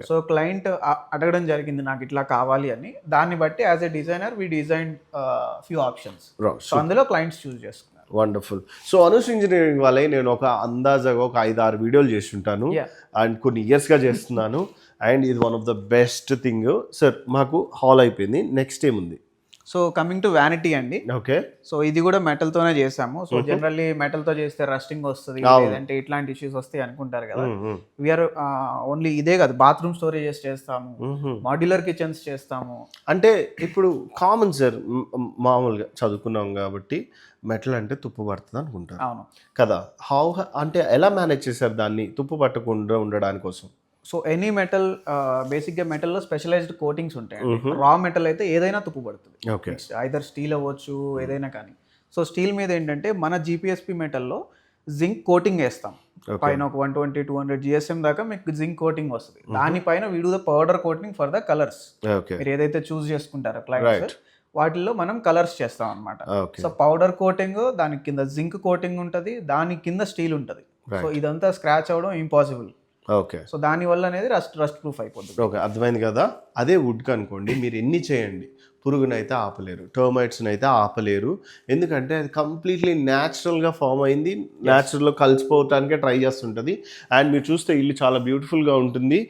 So client అడగడం జరిగింది నాకు ఇట్లా కావాలి అని. దాన్ని బట్టి as a designer we design few options. So అందులో క్లయింట్స్ చూస్ చేసుకున్నారు. వండర్ఫుల్. సో అనూస్ ఇంజనీరింగ్ వాళ్ళే నేను ఒక అందాజగా ఒక 5-6 వీడియోలు చేస్తుంటాను అండ్ కొన్ని ఇయర్స్గా చేస్తున్నాను అండ్ ఇది one of the best thing. Sir మాకు హాల్ అయిపోయింది, నెక్స్ట్ ఏముంది? సో కమింగ్ టు వ్యానిటీ అండి. ఓకే. సో ఇది కూడా మెటల్తోనే చేసాము. సో జనరల్లీ మెటల్తో చేస్తే రస్టింగ్ వస్తుంది, లేదంటే ఇట్లాంటి ఇష్యూస్ వస్తాయి అనుకుంటారు కదా. వీఆర్ ఓన్లీ ఇదే కాదు, బాత్రూమ్ స్టోరేజెస్ చేస్తాము, మాడ్యులర్ కిచెన్స్ చేస్తాము. అంటే ఇప్పుడు కామన్ సార్, మామూలుగా చదువుకున్నాం కాబట్టి మెటల్ అంటే తుప్పు పడుతుంది అనుకుంటారు. అవును కదా. అంటే ఎలా మేనేజ్ చేశారు దాన్ని తుప్పు పట్టకుండా ఉండడానికి కోసం? సో ఎనీ మెటల్, బేసిక్గా మెటల్లో స్పెషలైజ్డ్ కోటింగ్స్ ఉంటాయి. రా మెటల్ అయితే ఏదైనా తుప్పు పడుతుంది. ఓకే. ఐదర్ స్టీల్ అవ్వచ్చు, ఏదైనా కానీ. సో స్టీల్ మీద ఏంటంటే మన జీపీఎస్పీ మెటల్లో జింక్ కోటింగ్ వేస్తాం. పైన ఒక 120-200 GSM దాకా మీకు జింక్ కోటింగ్ వస్తుంది. దానిపైన we do the powder coating for the colours. మీరు ఏదైతే చూస్ చేసుకుంటారో క్లయింట్స్, వాటిల్లో మనం కలర్స్ చేస్తాం అనమాట. సో పౌడర్ కోటింగ్, దాని కింద జింక్ కోటింగ్ ఉంటుంది, దాని కింద స్టీల్ ఉంటుంది. సో ఇదంతా స్క్రాచ్ అవ్వడం ఇంపాసిబుల్. ఓకే. సో దానివల్ల అనేది రస్ట్ ప్రూఫ్ అయిపోతుంది. ఓకే, అర్థమైంది కదా. అదే వుడ్ అనుకోండి, మీరు ఎన్ని చేయండి పురుగునైతే ఆపలేరు, టర్మైట్స్ని అయితే ఆపలేరు. ఎందుకంటే అది కంప్లీట్లీ న్యాచురల్గా ఫామ్ అయింది, న్యాచురల్లో కలిసిపోవటానికే ట్రై చేస్తుంటుంది. అండ్ మీరు చూస్తే ఇల్లు చాలా బ్యూటిఫుల్గా ఉంటుంది.